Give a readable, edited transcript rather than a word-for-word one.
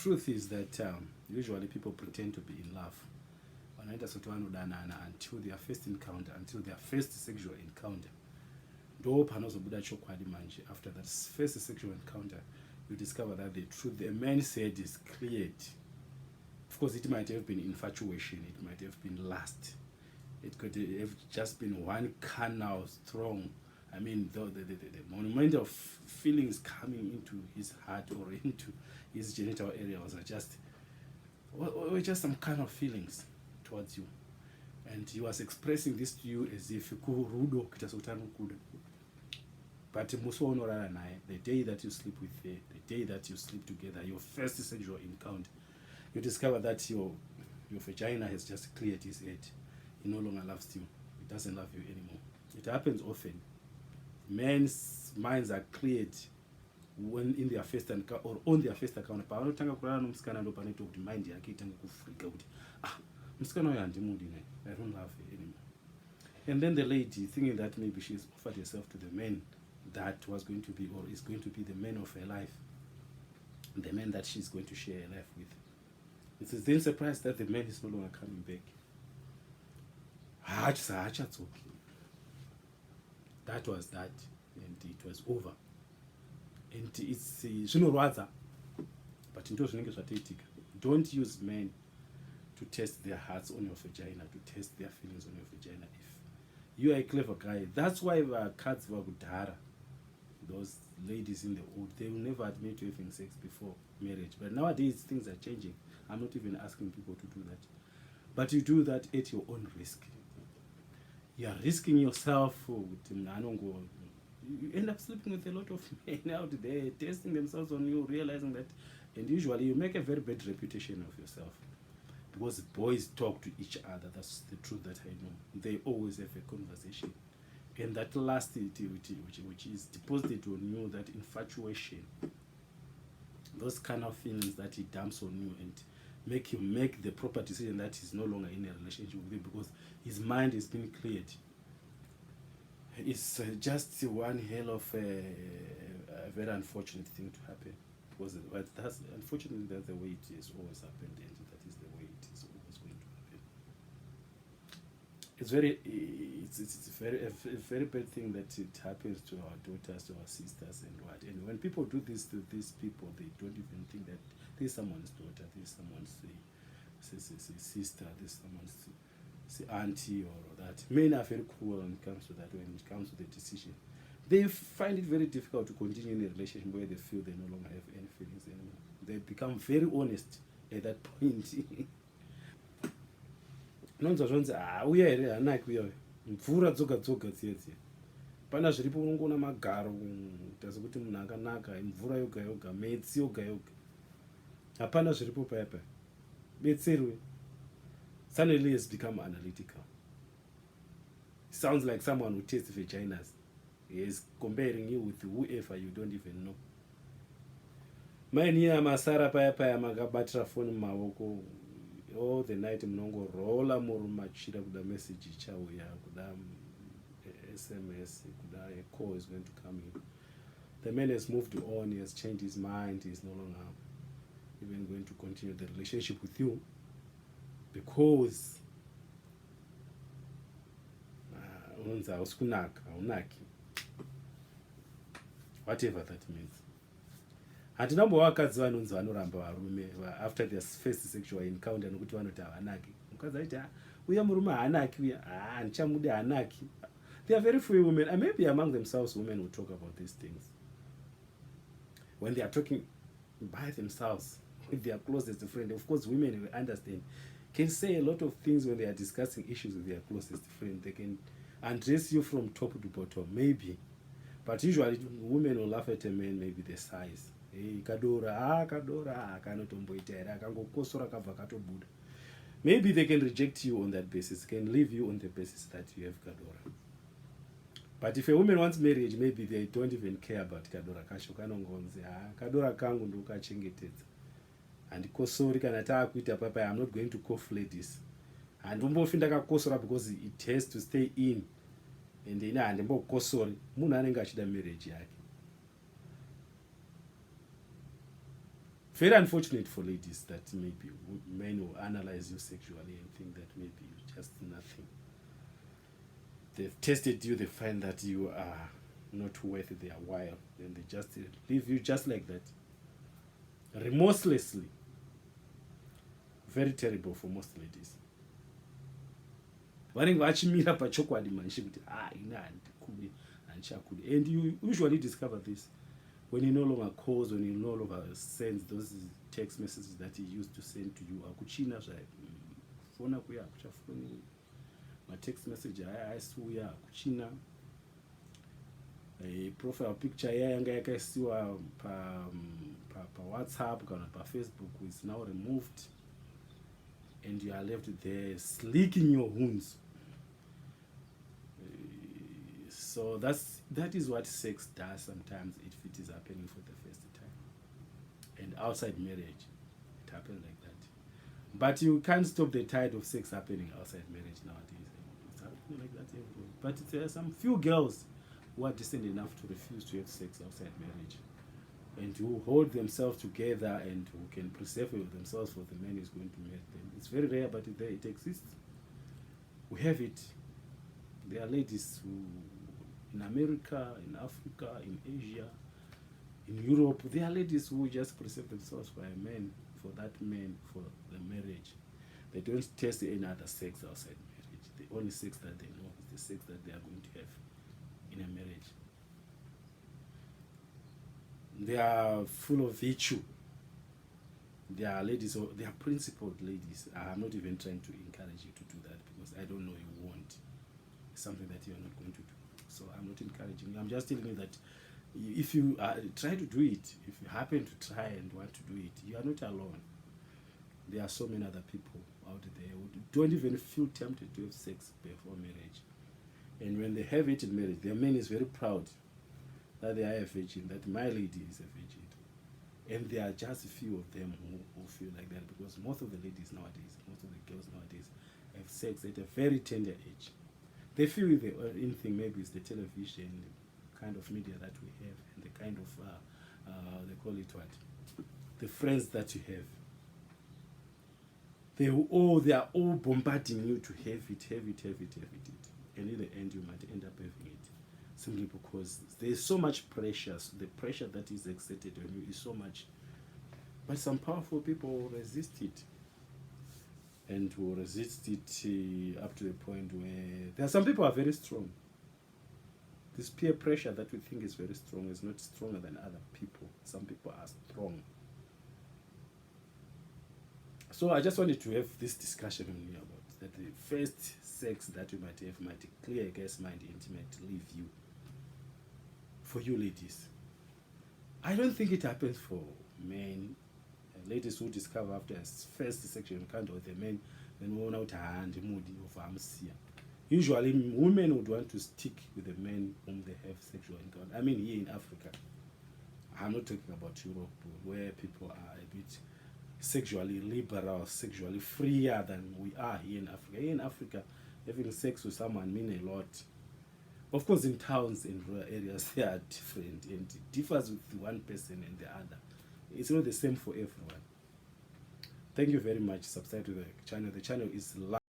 truth is that usually people pretend to be in love wanaita soti vanodanana until their first encounter, until their first sexual encounter. Ndo panozobuda chokwadi manje. After that first sexual encounter, you discover that the truth the man said is cleared. Of course, it might have been infatuation, it might have been lust, it could have just been one carnal, strong, I mean, the monument of feelings coming into his heart or into his genital area was just some kind of feelings towards you. And he was expressing this to you as if rudo kitasotano kuda. But the day that you sleep with her, the day that you sleep together, your first sexual encounter, you discover that your vagina has just cleared his head. He no longer loves you. He doesn't love you anymore. It happens often. Men's minds are cleared when in their first encounter or on their first encounter. Pavanotanga kurara nomusikana ndo panoita kuti mind yake itange kufrika kuti musikana uyu handimudi naye, I don't love her anymore. And then the lady thinking that maybe she's offered herself to the man that was going to be or is going to be the man of her life, the man that she's going to share her life with. It is then surprised that the man is no longer coming back. That was that, and it was over. And it's zvinorwadza, but ndo zvinenge zvatoitika. Don't use men to test their hearts on your vagina, to test their feelings on your vagina. If you are a clever guy, that's why vakadzi vakudhara, those ladies in the old, they will never admit to having sex before marriage. But nowadays things are changing. I'm not even asking people to do that, but you do that at your own risk. You are risking yourself. You end up sleeping with a lot of men out there, testing themselves on you, realizing that, and usually you make a very bad reputation of yourself because boys talk to each other. That's the truth that I know. They always have a conversation, and that last activity which is deposited on you, that infatuation, those kind of feelings that he dumps on you and make you make the proper decision that he's no longer in a relationship with you because his mind has been cleared. It's just one hell of a very unfortunate thing to happen, because that's unfortunately that's the way it has always happened, and that is the way it is always going to happen. It's a very bad thing that it happens to our daughters, to our sisters, and what. And when people do this to these people, they don't even think that this is someone's daughter, this is someone's sister, this is someone's auntie or that. Men are very cruel when it comes to that, when it comes to the decision. They find it very difficult to continue in a relationship where they feel they no longer have any feelings anymore. They become very honest at that point. Uya here hanaki uya mvura dzoga dzoga dziye pana zviripo unongoona magaro kutaridza kuti munhu akanaka, mvura yoga yoga, metsi yoga yoga, hapana zviripo paya betserwe. Suddenly has become analytical. Sounds like someone who tests vaginas. He is comparing you with whoever you don't even know. Mine here masara paya makabatira phone mumaoko all the night, munongorola muri machira kuda message ichauya, kuda SMS, kuda a call is going to come in. The man has moved on, he has changed his mind, he is no longer even going to continue the relationship with you because whatever that means. Hatinambo vakadzi vanonzi vanoramba varume after their first sexual encounter nokuti vanoti havanaki. Mukadzi aiti uya murume haanaki uya handichamudi haanaki. There are very few women, and maybe among themselves women will talk about these things when they are talking by themselves with their closest friend. Of course, women will understand, can say a lot of things when they are discussing issues with their closest friend. They can address you from top to bottom, maybe. But usually women will laugh at a man, maybe the size. Kadora, kanotomboita here, akangokosora kabva katobuda. Maybe they can reject you on that basis, can leave you on the basis that you have kadora. But if a woman wants marriage, maybe they don't even care about kadora kasho. Kanongonzi, kadora kangu ndo kachengetedza. And kosori kana taakuita papa, I'm not going to cough ladies. And umbofi ndakakosora because it has to stay in. And ina handimbokosori, munhu anenge achida marriage yake. Very unfortunate for ladies that maybe men will analyze you sexually and think that maybe you're just nothing. They've tested you, they find that you are not worth their while, then they just leave you just like that, remorselessly. Very terrible for most ladies. Vanenge vachimira pachokwadi manshi kuti ina handikudi handichakudi, and you usually discover this when he no longer calls, when he no longer sends those text messages that he used to send to you. Akuchina fona kuya akuchafoni, my text message aisuya akuchina, profile picture yanga yakaisiwa pa WhatsApp kana pa Facebook is now removed, and you are left there slicking your wounds. So that is what sex does sometimes if it is happening for the first time. And outside marriage, it happens like that. But you can't stop the tide of sex happening outside marriage nowadays. It's happening like that everywhere. But there are some few girls who are decent enough to refuse to have sex outside marriage, and who hold themselves together and who can preserve themselves for the man who is going to marry them. It's very rare, but it exists. We have it. There are ladies who, in America, in Africa, in Asia, in Europe, there are ladies who just preserve themselves for a man, for that man, for the marriage. They don't test any other sex outside marriage. The only sex that they know is the sex that they are going to have in a marriage. They are full of virtue. They are ladies, or they are principled ladies. I'm not even trying to encourage you to do that, because I don't know you won't. It's something that you are not going to do. So I'm not encouraging you. I'm just telling you that if you try to do it, if you happen to try and want to do it, you are not alone. There are so many other people out there who don't even feel tempted to have sex before marriage. And when they have it in marriage, their man is very proud that they are a virgin, that my lady is a virgin. And there are just a few of them who feel like that, because most of the ladies nowadays, most of the girls nowadays have sex at a very tender age. They feel the only thing maybe is the television, the kind of media that we have, and the kind of, they call it what? The friends that you have. They are all bombarding you to have it. And in the end, you might end up having it. Simply because there's so much pressure. The pressure that is exerted on you is so much. But some powerful people will resist it. And will resist it up to the point where there are some people who are very strong. This peer pressure that we think is very strong is not stronger than other people. Some people are strong. So I just wanted to have this discussion on you about that the first sex that you might have might clear a guy's mind, intimate, leave you. For you ladies, I don't think it happens for men. Ladies who discover after a first sexual encounter with a man, then we out a hand moody of amnesia. Usually women would want to stick with the men whom they have sexual encounter. I mean, here in Africa, I'm not talking about Europe, where people are a bit sexually liberal, sexually freer than we are here in Africa. Here in Africa, having sex with someone means a lot. Of course, in towns and rural areas, they are different, and it differs with one person and the other. It's not the same for everyone. Thank you very much. Subscribe to the channel. The channel is live.